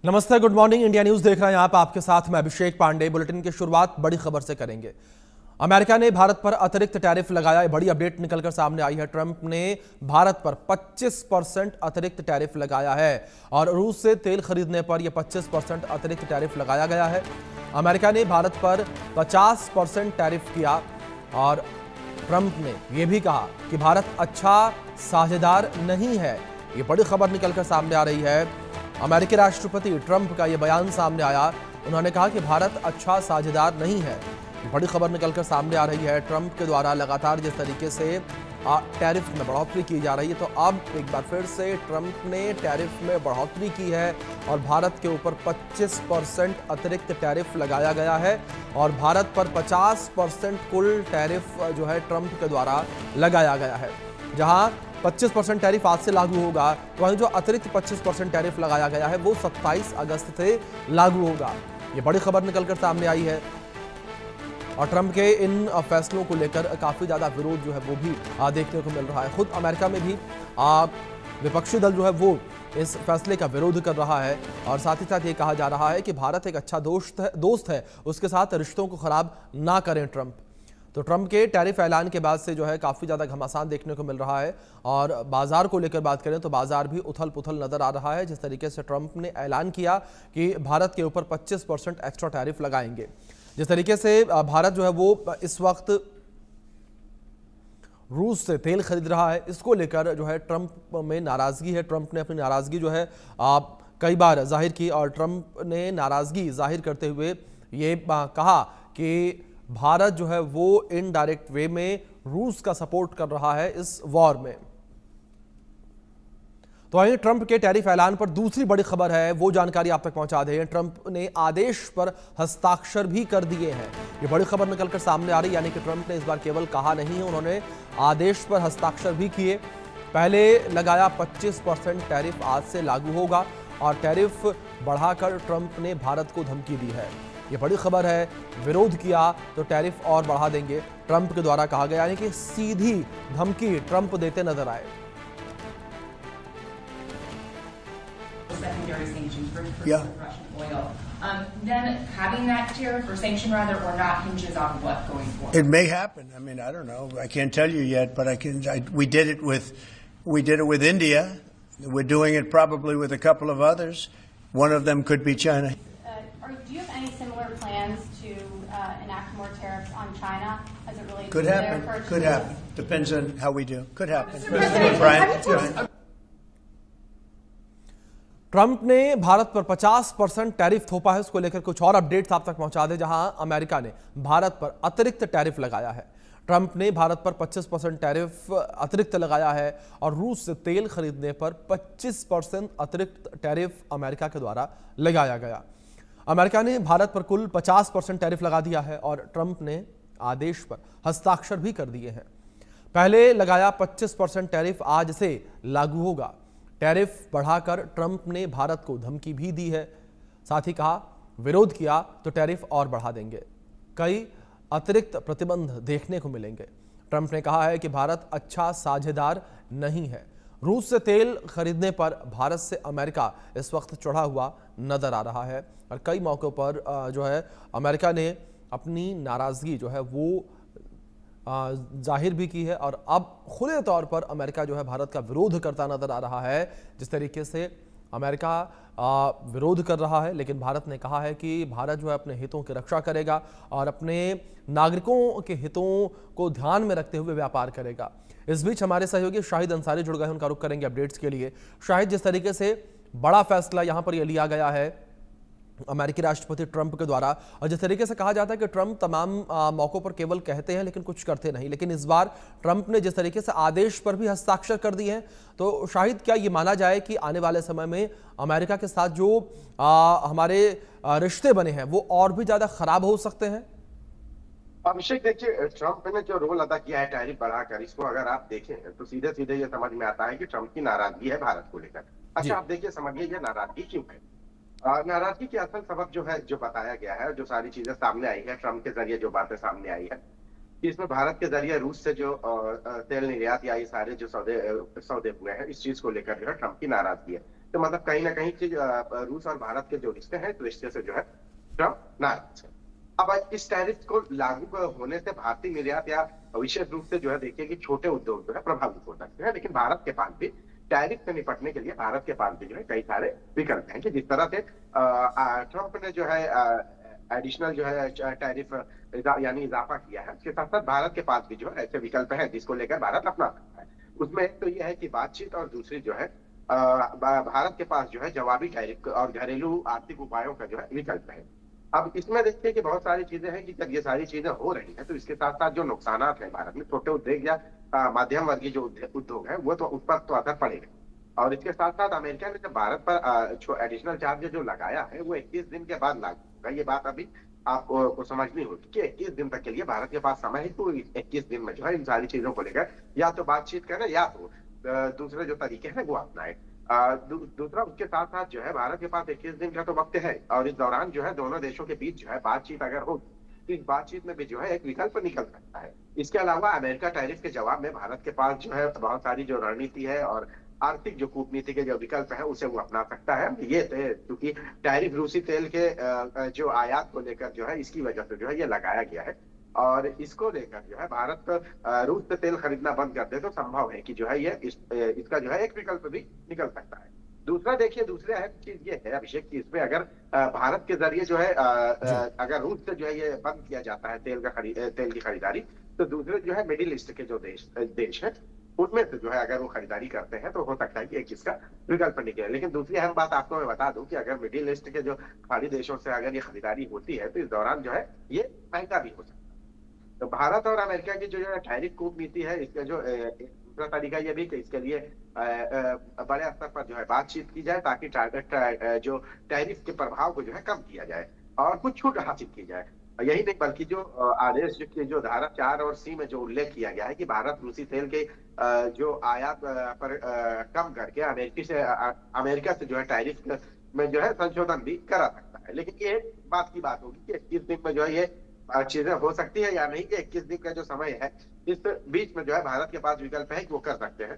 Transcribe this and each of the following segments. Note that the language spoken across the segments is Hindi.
नमस्ते, गुड मॉर्निंग। इंडिया न्यूज देख रहे हैं आप, आपके साथ मैं अभिषेक पांडे। बुलेटिन की शुरुआत बड़ी खबर से करेंगे। अमेरिका ने भारत पर अतिरिक्त टैरिफ लगाया। बड़ी अपडेट निकलकर सामने आई है। ट्रंप ने भारत पर 25% अतिरिक्त टैरिफ लगाया है और रूस से तेल खरीदने पर यह 25% अतिरिक्त टैरिफ लगाया गया है। अमेरिका ने भारत पर 50% टैरिफ किया और ट्रंप ने यह भी कहा कि भारत अच्छा साझेदार नहीं है। ये बड़ी खबर निकलकर सामने आ रही है। अमेरिकी राष्ट्रपति ट्रंप का यह बयान सामने आया। उन्होंने कहा कि भारत अच्छा साझेदार नहीं है। बड़ी खबर निकलकर सामने आ रही है। ट्रंप के द्वारा लगातार जिस तरीके से टैरिफ में बढ़ोतरी की जा रही है, तो अब एक बार फिर से ट्रंप ने टैरिफ में बढ़ोतरी की है और भारत के ऊपर 25% अतिरिक्त टैरिफ लगाया गया है और भारत पर 50% कुल टैरिफ जो है ट्रंप के द्वारा लगाया गया है। जहां 25% टैरिफ आज से लागू होगा, वहीं जो अतिरिक्त 25% टैरिफ लगाया गया है वो 27 अगस्त से लागू होगा। ये बड़ी खबर निकलकर सामने आई है और ट्रंप के इन फैसलों को लेकर काफी ज्यादा विरोध जो है वो भी देखने को मिल रहा है। खुद अमेरिका में भी विपक्षी दल जो है वो इस फैसले का विरोध कर रहा है और साथ ही साथ ये कहा जा रहा है कि भारत एक अच्छा दोस्त है, उसके साथ रिश्तों को खराब ना करें ट्रंप। तो ट्रंप के टैरिफ ऐलान के बाद से जो है काफ़ी ज़्यादा घमासान देखने को मिल रहा है और बाजार को लेकर बात करें तो बाजार भी उथल पुथल नजर आ रहा है। जिस तरीके से ट्रंप ने ऐलान किया कि भारत के ऊपर 25% एक्स्ट्रा टैरिफ लगाएंगे, जिस तरीके से भारत जो है वो इस वक्त रूस से तेल खरीद रहा है, इसको लेकर जो है ट्रंप में नाराज़गी है। ट्रंप ने अपनी नाराज़गी जो है कई बार जाहिर की और ट्रंप ने नाराज़गी जाहिर करते हुए ये कहा कि भारत जो है वो इनडायरेक्ट वे में रूस का सपोर्ट कर रहा है इस वॉर में। तो वहीं ट्रंप के टैरिफ ऐलान पर दूसरी बड़ी खबर है, वो जानकारी आप तक पहुंचा दें। ट्रंप ने आदेश पर हस्ताक्षर भी कर दिए हैं। ये बड़ी खबर निकलकर सामने आ रही है, यानी कि ट्रंप ने इस बार केवल कहा नहीं है, उन्होंने आदेश पर हस्ताक्षर भी किए। पहले लगाया 25% टैरिफ आज से लागू होगा और टैरिफ बढ़ाकर ट्रंप ने भारत को धमकी दी है। ये बड़ी खबर है। विरोध किया तो टैरिफ और बढ़ा देंगे, ट्रंप के द्वारा कहा गया, यानी कि सीधी धमकी ट्रंप देते नजर आए। Then having that tariff or sanction rather or not hinges on what going forward. It may happen. I mean, I don't know. I can't tell you yet, but we did it with India. We're doing it probably with a couple of others. One of them could be China. Do you have any similar plans to enact more tariffs on China as it relates Could to happen. their purchases? Could happen. Depends on how we do. Could happen. Brian? Trump ने भारत पर 50% टैरिफ थोपा है, उसको लेकर कुछ और अपडेट्स आप तक पहुंचा दे। जहां अमेरिका ने भारत पर अतिरिक्त टैरिफ लगाया है। ट्रंप ने भारत पर 25% टैरिफ अतिरिक्त लगाया है और रूस से तेल खरीदने पर 25% अतिरिक्त टैरिफ अमेरिका के द्वारा लगाया गया। अमेरिका ने भारत पर कुल 50% टैरिफ लगा दिया है और ट्रंप ने आदेश पर हस्ताक्षर भी कर दिए हैं। पहले लगाया 25% टैरिफ आज से लागू होगा। टैरिफ बढ़ाकर ट्रंप ने भारत को धमकी भी दी है, साथ ही कहा विरोध किया तो टैरिफ और बढ़ा देंगे, कई अतिरिक्त प्रतिबंध देखने को मिलेंगे। ट्रंप ने कहा है कि भारत अच्छा साझेदार नहीं है। रूस से तेल खरीदने पर भारत से अमेरिका इस वक्त चढ़ा हुआ नजर आ रहा है और कई मौकों पर जो है अमेरिका ने अपनी नाराजगी जो है वो जाहिर भी की है और अब खुले तौर पर अमेरिका जो है भारत का विरोध करता नजर आ रहा है। जिस तरीके से अमेरिका विरोध कर रहा है, लेकिन भारत ने कहा है कि भारत जो है अपने हितों की रक्षा करेगा और अपने नागरिकों के हितों को ध्यान में रखते हुए व्यापार करेगा। इस बीच हमारे सहयोगी शाहिद अंसारी जुड़ गए हैं, उनका रुख करेंगे अपडेट्स के लिए। शाहिद, जिस तरीके से बड़ा फैसला यहां पर यह लिया गया है अमेरिकी राष्ट्रपति ट्रंप के द्वारा, और जिस तरीके से कहा जाता है कि ट्रंप तमाम मौकों पर केवल कहते हैं लेकिन कुछ करते नहीं, लेकिन इस बार ट्रंप ने जिस तरीके से आदेश पर भी हस्ताक्षर कर दिए हैं, तो शाहिद क्या ये माना जाए कि आने वाले समय में अमेरिका के साथ जो हमारे रिश्ते बने हैं वो और भी ज्यादा खराब हो सकते हैं? अभिषेक, देखिए, ट्रंप ने जो रोल अदा किया है टैरिफ बढ़ाकर, इसको अगर आप देखें तो सीधे सीधे ये समझ में आता है कि ट्रंप की नाराजगी है भारत को लेकर। अच्छा, आप देखिए, समझिए ये नाराजगी क्यों है। नाराजगी के असल सबब जो है, जो बताया गया है, जो सारी चीजें सामने आई है ट्रंप के जरिए, जो बातें सामने आई है कि इसमें भारत के जरिए रूस से जो तेल निर्यात या ये सारे जो सौदे हुए हैं, इस चीज को लेकर जो है ट्रंप की नाराजगी है। तो मतलब कहीं ना कहीं रूस और भारत के जो रिश्ते हैं, तो रिश्ते से जो है ट्रम्प नाराज है। अब इस टैरिफ को लागू होने से भारतीय निर्यात या विशेष रूप से जो है देखिए कि छोटे उद्योग जो है प्रभावित हो सकते हैं, लेकिन भारत के पास भी टैरिफ से निपटने के लिए भारत के पास भी जो है कई सारे विकल्प हैं कि जिस तरह से ट्रम्प ने जो है एडिशनल जो है टैरिफ यानी इजाफा किया है, उसके साथ साथ भारत के पास भी जो है ऐसे विकल्प हैं जिसको लेकर भारत अपना सकता है। उसमें एक तो यह है कि बातचीत, और दूसरी जो है भारत के पास जो है जवाबी टैरिफ और घरेलू आर्थिक उपायों का जो है विकल्प है। अब इसमें देखिए कि बहुत सारी चीजें हैं कि जब ये सारी चीजें हो रही हैं तो इसके साथ साथ जो नुकसान हैं भारत में छोटे उद्योग या मध्यम वर्गीय जो उद्योग है वो तो उस पर तो असर पड़ेगा। और इसके साथ साथ अमेरिका ने जब भारत पर जो एडिशनल चार्ज जो लगाया है वो 21 दिन के बाद लागू होगा। ये बात अभी आपको समझनी होगी कि 21 दिन तक के लिए भारत के पास समय है, तो 21 दिन में जो है इन सारी चीजों को लेकर या तो बातचीत करें या तो दूसरे जो तरीके हैं वो अपनाए। दूसरा उसके साथ साथ जो है भारत के पास 21 दिन का तो वक्त है, और इस दौरान जो है दोनों देशों के बीच जो है बातचीत अगर हो तो इस बातचीत में भी जो है एक विकल्प निकल सकता है। इसके अलावा अमेरिका टैरिफ के जवाब में भारत के पास जो है बहुत सारी जो रणनीति है और आर्थिक जो कूटनीति के जो विकल्प है उसे वो अपना सकता है। ये क्योंकि टैरिफ रूसी तेल के जो आयात को लेकर जो है इसकी वजह से जो है ये लगाया गया है, और इसको लेकर जो है भारत रूस से तेल खरीदना बंद कर दे तो संभव है कि जो है ये इसका जो है एक विकल्प भी निकल सकता है। दूसरा देखिए, दूसरी अहम चीज ये है अभिषेक कि इसमें अगर भारत के जरिए जो है अगर रूस से जो है ये बंद किया जाता है तेल की खरीदारी, तो दूसरे जो है मिडिल ईस्ट के जो देश है उनमें से जो है अगर वो खरीदारी करते हैं तो हो सकता है कि एक इसका विकल्प निकले। लेकिन दूसरी अहम बात आपको मैं बता दूं कि अगर मिडिल ईस्ट के जो खाड़ी देशों से अगर ये खरीदारी होती है तो इस दौरान जो है ये महंगा भी हो सकता है। तो भारत और अमेरिका की जो है टैरिफ कूटनीति है, इसका जो दूसरा तरीका ये भी कि इसके लिए बड़े स्तर पर जो है बातचीत की जाए ताकि जो टैरिफ के प्रभाव को जो है कम किया जाए और कुछ छूट हासिल की जाए। यही नहीं बल्कि जो आदेश की जो धारा 4 और C में जो उल्लेख किया गया है कि भारत रूसी तेल के जो आयात पर कम करके अमेरिका से जो है टैरिफ में जो है संशोधन भी करा सकता है। लेकिन ये बात की बात होगी कि 21 दिन में जो है ये चीजें हो सकती है या नहीं, कि 21 दिन का जो समय है इस बीच में जो है भारत के पास विकल्प है कि वो कर सकते हैं।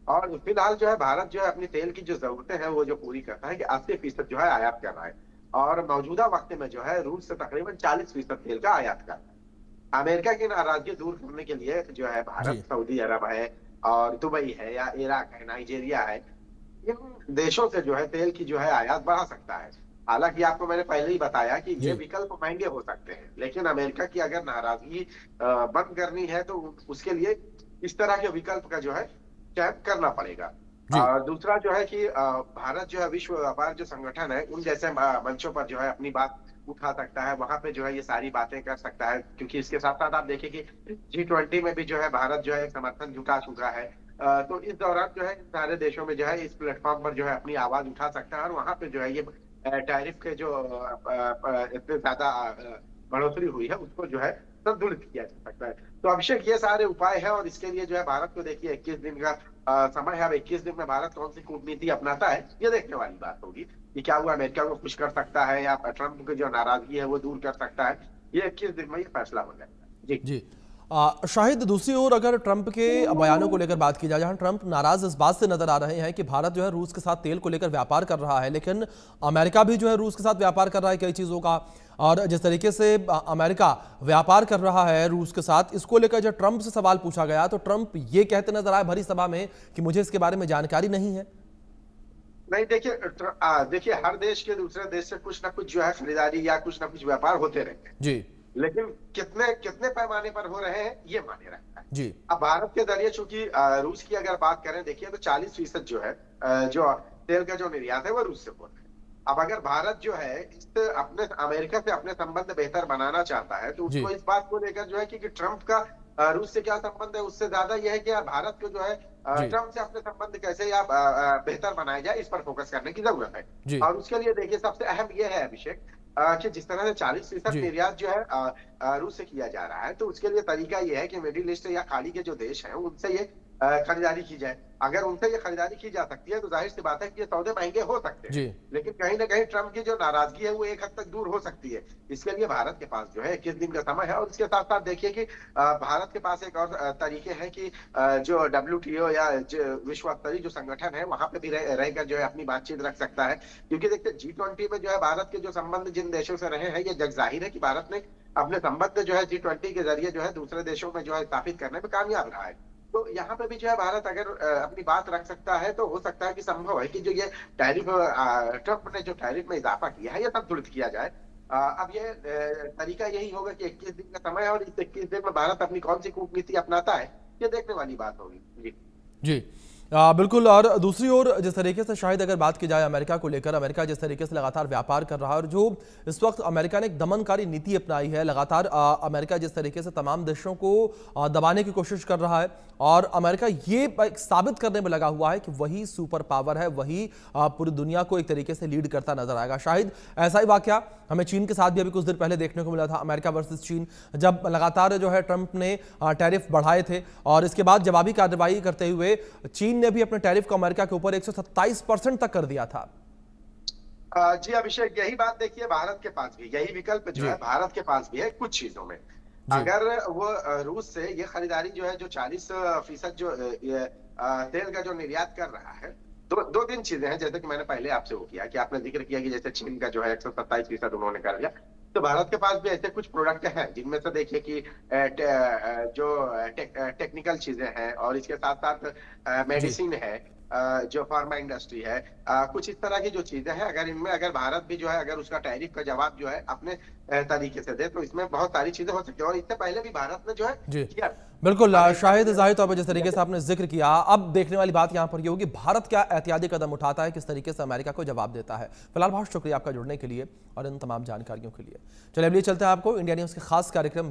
और फिलहाल जो है भारत जो है अपनी तेल की जो जरूरतें हैं वो जो पूरी करता है कि 80% जो है आयात कर रहा है, और मौजूदा वक्त में जो है रूस से तकरीबन 40% तेल का आयात कर रहा है। अमेरिका की नाराजगी दूर करने के लिए जो है भारत, सऊदी अरब है और दुबई है या इराक है, नाइजीरिया है, इन देशों से जो है तेल की जो है आयात बढ़ा सकता है। हालांकि आपको मैंने पहले ही बताया कि ये विकल्प महंगे हो सकते हैं, लेकिन अमेरिका की अगर नाराजगी बंद करनी है तो उसके लिए इस तरह के विकल्प का जो है चयन करना पड़ेगा। दूसरा जो है कि भारत जो है विश्व व्यापार जो संगठन है उन जैसे मंचों पर जो है अपनी बात उठा सकता है, वहां पे जो है ये सारी बातें कर सकता है, क्योंकि इसके साथ साथ आप देखिए कि G20 में भी जो है भारत जो है समर्थन जुटा चुका है। तो इस दौरान जो है सारे देशों में जो है इस प्लेटफॉर्म पर जो है अपनी आवाज उठा सकता है, और वहां पे जो है ये टैरिफ के जो इतने ज्यादा बढ़ोतरी हुई है उसको जो है संतुलित किया जा सकता है। तो अभिषेक ये सारे उपाय है, और इसके लिए जो है भारत को देखिए 21 दिन का समय है। अब 21 दिन में भारत कौन सी कूटनीति अपनाता है ये देखने वाली बात होगी कि क्या वो अमेरिका को खुश कर सकता है या ट्रंप की जो नाराजगी है वो दूर कर सकता है। ये 21 दिन में ये फैसला हो जाएगा। जी शाहिद, दूसरी ओर अगर ट्रंप के बयानों को लेकर बात की जाए, जहां ट्रंप नाराज इस बात से नजर आ रहे हैं कि भारत जो है रूस के साथ तेल को लेकर व्यापार कर रहा है, लेकिन अमेरिका भी जो है रूस के साथ व्यापार कर रहा है कई चीजों का, और जिस तरीके से अमेरिका व्यापार कर रहा है रूस के साथ, इसको लेकर जब ट्रंप से सवाल पूछा गया तो ट्रंप ये कहते नजर आए भरी सभा में कि मुझे इसके बारे में जानकारी नहीं है। नहीं, देखिए हर देश के दूसरे देश से कुछ ना कुछ जो है खरीदारी या कुछ ना कुछ व्यापार होते रहते हैं जी, लेकिन कितने पैमाने पर हो रहे हैं ये माने रहता है जी। अब भारत के जरिए चूंकि रूस की अगर बात करें देखिए तो 40% जो है जो तेल का जो निर्यात है वो रूस से हो रहा है। अब अगर भारत जो है अपने अमेरिका से अपने संबंध बेहतर बनाना चाहता है तो उसको इस बात को लेकर जो है कि ट्रंप का रूस से क्या संबंध है, उससे ज्यादा यह है कि भारत को जो है ट्रंप से अपने संबंध कैसे या बेहतर बनाए जाए इस पर फोकस करने की जरूरत है। और उसके लिए देखिए सबसे अहम यह है अभिषेक कि जिस तरह से 40% निर्यात जो है रूस से किया जा रहा है, तो उसके लिए तरीका यह है कि मिडिल ईस्ट या खाड़ी के जो देश हैं उनसे ये खरीदारी की जाए। अगर उनसे ये खरीदारी की जा सकती है तो जाहिर सी बात है कि ये सौदे महंगे हो सकते हैं। जी। लेकिन कहीं ना कहीं ट्रंप की जो नाराजगी है वो एक हद तक दूर हो सकती है। इसके लिए भारत के पास जो है 21 दिन का समय है, और इसके साथ साथ देखिए कि भारत के पास एक और तरीके हैं कि जो WTO या विश्व स्तरीय जो संगठन है वहां पे भी रहकर जो है अपनी बातचीत रख सकता है। क्योंकि देखिए G20 में जो है भारत के जो संबंध जिन देशों से रहे हैं, ये जग जाहिर है कि भारत ने अपने संबंध जो है G20 के जरिए जो है दूसरे देशों में जो है स्थापित करने में कामयाब रहा है। तो यहाँ पे भी जो है भारत अगर अपनी बात रख सकता है तो हो सकता है कि संभव है कि जो ये टैरिफ ट्रंप ने जो टैरिफ में इजाफा किया है ये संतुलित किया जाए। अब ये तरीका यही होगा कि 21 दिन का समय है, और इस 21 दिन में भारत अपनी कौन सी कूटनीति अपनाता है ये देखने वाली बात होगी। जी जी बिल्कुल। और दूसरी ओर जिस तरीके से शायद अगर बात की जाए अमेरिका को लेकर, अमेरिका जिस तरीके से लगातार व्यापार कर रहा है और जो इस वक्त अमेरिका ने एक दमनकारी नीति अपनाई है, लगातार अमेरिका जिस तरीके से तमाम देशों को दबाने की कोशिश कर रहा है, और अमेरिका ये साबित करने में लगा हुआ है कि वही सुपर पावर है, वही पूरी दुनिया को एक तरीके से लीड करता नजर आएगा। शायद ऐसा ही वाकया हमें चीन के साथ भी अभी कुछ देर पहले देखने को मिला था, अमेरिका वर्सेस चीन, जब लगातार जो है ट्रंप ने टैरिफ बढ़ाए थे और इसके बाद जवाबी कार्रवाई करते हुए चीन ने भी अपने टैरिफ को अमेरिका के ऊपर 127% तक कर दिया था। जी अभिषेक, यही बात देखिए भारत के पास भी यही विकल्प जो है भारत के पास भी है कुछ चीजों में। अगर वो रूस से ये खरीदारी जो है जो 40% जो तेल का जो निर्यात कर रहा है, दो तीन चीजें हैं जैसे कि मैंने पहले आपसे वो किया कि आपने जिक्र किया कि जैसे चीन का जो है 127% उन्होंने कर लिया, तो भारत के पास भी ऐसे कुछ प्रोडक्ट हैं जिनमें से देखिए कि जो टेक्निकल चीजें हैं और इसके साथ साथ मेडिसिन है, जो फार्मा इंडस्ट्री है, कुछ इस तरह की जो चीजें हैं, अगर भारत भी जो है अगर उसका टैरिफ का जवाब जो है अपने तरीके से दे तो इसमें बहुत सारी चीजें हो सकती है, और इससे पहले भी भारत ने जो है किया। बिल्कुल शाहिद, जाहिर तौर पर जिस तरीके से आपने जिक्र किया, अब देखने वाली बात यहाँ पर ये होगी भारत क्या एहतियाती कदम उठाता है, किस तरीके से अमेरिका को जवाब देता है। फिलहाल बहुत शुक्रिया आपका जुड़ने के लिए और इन तमाम जानकारियों के लिए। चलिए अब चलते हैं आपको इंडिया न्यूज के खास कार्यक्रम